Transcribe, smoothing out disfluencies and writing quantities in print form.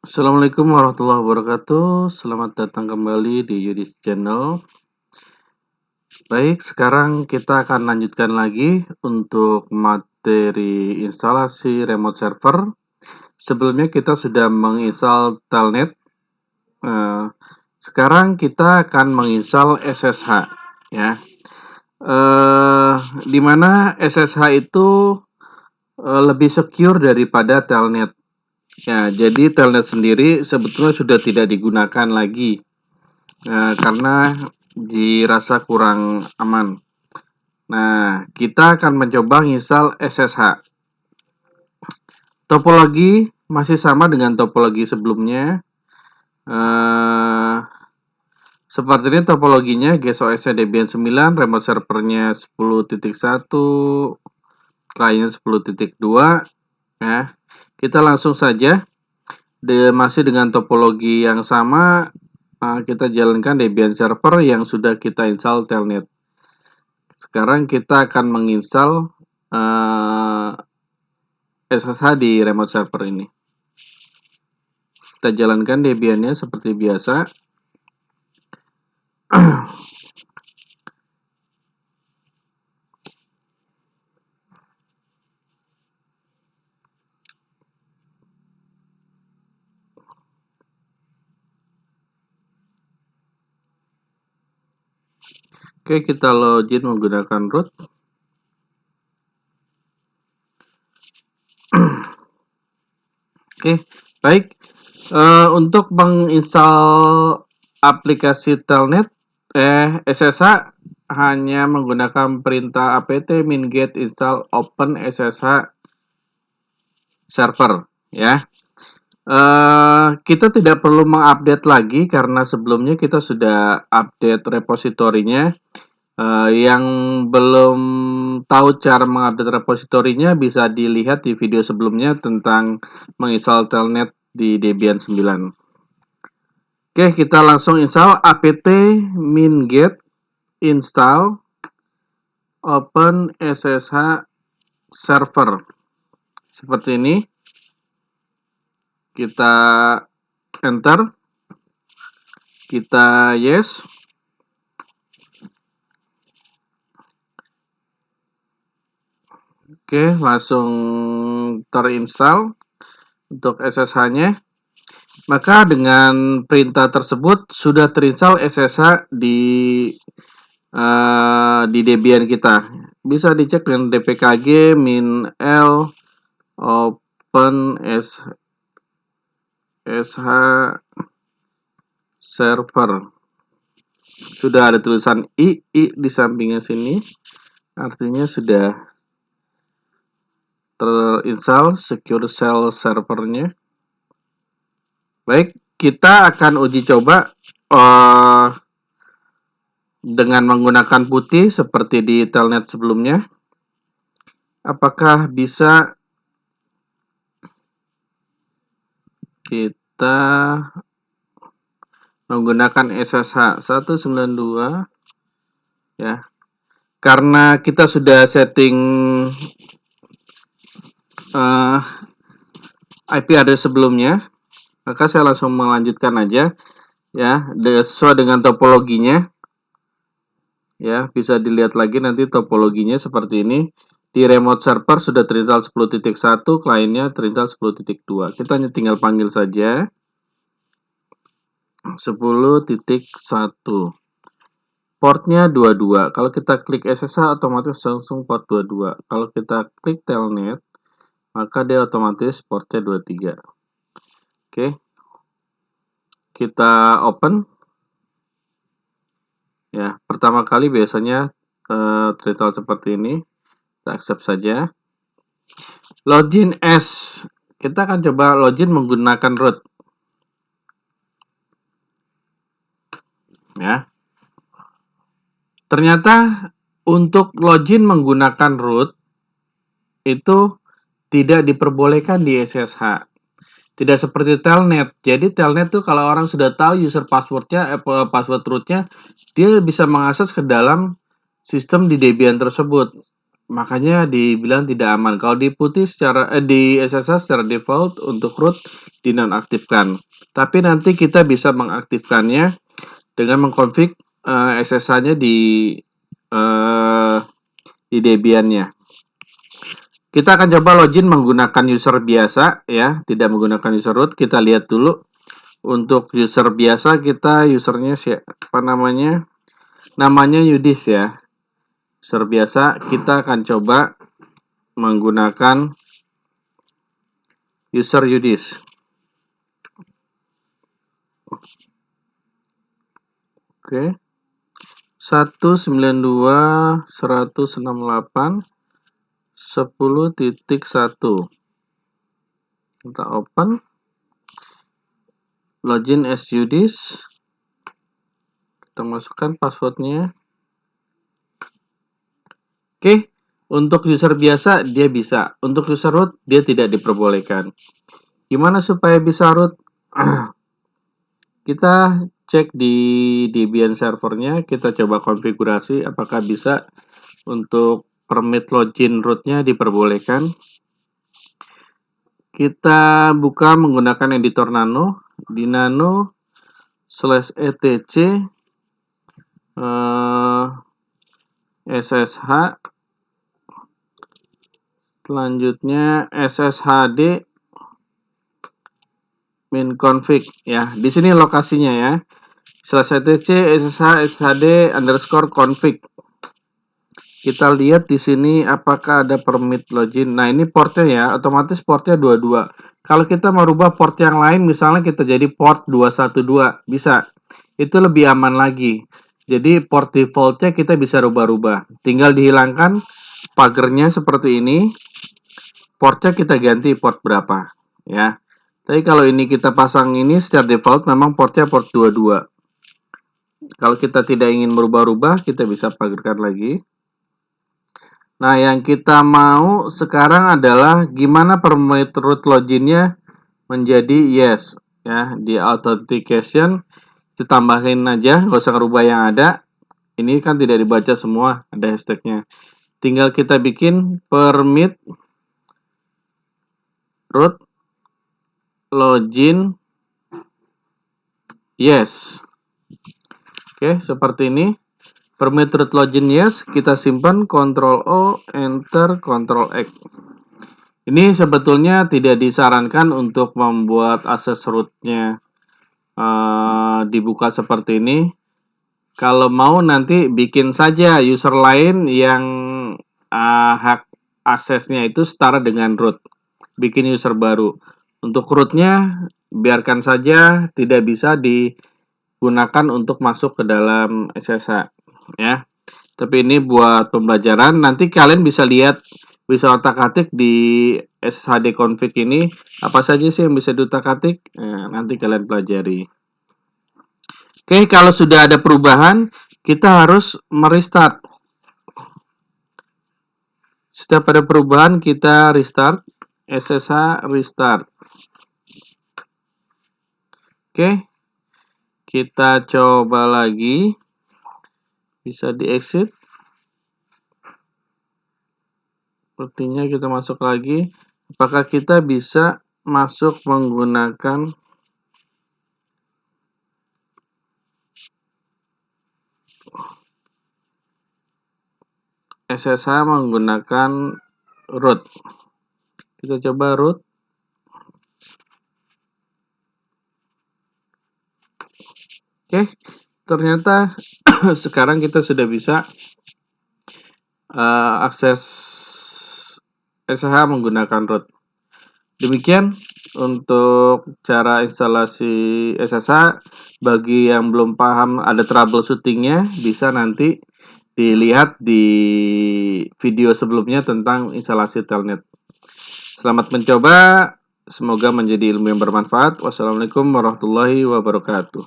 Assalamualaikum warahmatullahi wabarakatuh. Selamat datang kembali di Yudis Channel. Baik, sekarang kita akan lanjutkan lagi untuk materi instalasi remote server. Sebelumnya kita sudah menginstal Telnet. Sekarang kita akan menginstal SSH, ya. Di mana SSH itu lebih secure daripada Telnet. Ya, jadi Telnet sendiri sebetulnya sudah tidak digunakan lagi karena dirasa kurang aman. Nah, kita akan mencoba install SSH. Topologi masih sama dengan topologi sebelumnya. Seperti ini topologinya, GSOS-nya Debian 9, remote servernya 10.1, client 10.2. Ya, kita langsung saja. Masih dengan topologi yang sama, kita jalankan Debian server yang sudah kita install Telnet. Sekarang kita akan menginstal SSH di remote server ini. Kita jalankan Debiannya seperti biasa. Oke, kita login menggunakan root. Oke, baik. Untuk menginstal aplikasi Telnet, SSH hanya menggunakan perintah apt min-get install open SSH server, ya. Kita tidak perlu mengupdate lagi karena sebelumnya kita sudah update repositorinya. Yang belum tahu cara mengupdate repositorinya bisa dilihat di video sebelumnya tentang menginstal Telnet di Debian 9. Oke, kita langsung install apt min-get install open SSH server. Seperti ini. Kita enter. Kita yes. Oke, langsung terinstall untuk SSH-nya. Maka dengan perintah tersebut sudah terinstall SSH di Debian kita. Bisa dicek dengan dpkg -l open SSH server. Sudah ada tulisan i di sampingnya sini. Artinya sudah terinstall secure shell servernya. Baik, kita akan uji coba dengan menggunakan putih seperti di Telnet sebelumnya. Apakah bisa kita menggunakan SSH 192, ya. Karena kita sudah setting IP address sebelumnya, maka saya langsung melanjutkan aja, ya, sesuai dengan topologinya. Ya, bisa dilihat lagi nanti topologinya seperti ini. Di remote server sudah terinstall 10.1, kliennya terinstall 10.2. Kita hanya tinggal panggil saja 10.1. Portnya 22. Kalau kita klik SSH otomatis langsung port 22. Kalau kita klik Telnet, maka dia otomatis portnya 23. Oke. Kita open. Ya, pertama kali biasanya terinstall seperti ini. Kita accept saja. Login as. Kita akan coba login menggunakan root. Ya. Ternyata untuk login menggunakan root itu tidak diperbolehkan di SSH. Tidak seperti Telnet. Jadi Telnet tuh kalau orang sudah tahu user passwordnya, password rootnya, dia bisa mengakses ke dalam sistem di Debian tersebut. Makanya dibilang tidak aman. Kalau di putih secara di SSH secara default untuk root dinonaktifkan. Tapi nanti kita bisa mengaktifkannya dengan mengkonfig SSH-nya di Debian-nya. Kita akan coba login menggunakan user biasa ya, tidak menggunakan user root. Kita lihat dulu. Untuk user biasa kita usernya siapa namanya? Namanya Yudis ya. User biasa kita akan coba menggunakan user Yudis. Oke. 192.168.10.1. Kita open. Login as Yudis. Kita masukkan passwordnya. Oke. Untuk user biasa dia bisa. Untuk user root dia tidak diperbolehkan. Gimana supaya bisa root? Kita cek di Debian servernya, kita coba konfigurasi apakah bisa untuk permit login rootnya diperbolehkan. Kita buka menggunakan editor nano, di nano /etc ssh, selanjutnya sshd min config ya. Di sini lokasinya ya. /etc sshd underscore config. Kita lihat di sini apakah ada permit login. Nah, ini portnya ya, otomatis portnya 22. Kalau kita merubah port yang lain, misalnya kita jadi port 212, bisa. Itu lebih aman lagi. Jadi port defaultnya kita bisa rubah-rubah. Tinggal dihilangkan pagernya seperti ini. Portnya kita ganti port berapa ya. Tapi kalau ini kita pasang ini secara default memang portnya port 22. Kalau kita tidak ingin merubah-rubah, kita bisa pagarkan lagi. Nah, yang kita mau sekarang adalah gimana permit root loginnya menjadi yes. Ya, di authentication ditambahin aja, nggak usah ngerubah yang ada. Ini kan tidak dibaca semua, ada hashtagnya. Tinggal kita bikin permit root login yes. Oke, seperti ini. Permit root login yes, kita simpan Ctrl O, Enter, Ctrl X. Ini sebetulnya tidak disarankan untuk membuat akses rootnya dibuka seperti ini. Kalau mau nanti bikin saja user lain yang hak aksesnya itu setara dengan root. Bikin user baru. Untuk rootnya biarkan saja, tidak bisa digunakan untuk masuk ke dalam SSH ya. Tapi ini buat pembelajaran. Nanti kalian bisa lihat, bisa otak-atik di SSHD config ini apa saja sih yang bisa diotak-atik. Nanti kalian pelajari. Oke, kalau sudah ada perubahan, kita harus merestart. Setiap ada perubahan kita restart. SSH restart. Oke, kita coba lagi. Bisa di exit. Sepertinya kita masuk lagi. Apakah kita bisa masuk menggunakan SSH menggunakan root? Kita coba root. Oke, ternyata sekarang kita sudah bisa akses SSH menggunakan root. Demikian untuk cara instalasi SSH. Bagi yang belum paham ada troubleshootingnya, bisa nanti dilihat di video sebelumnya tentang instalasi telnet. Selamat mencoba, semoga menjadi ilmu yang bermanfaat. Wassalamualaikum warahmatullahi wabarakatuh.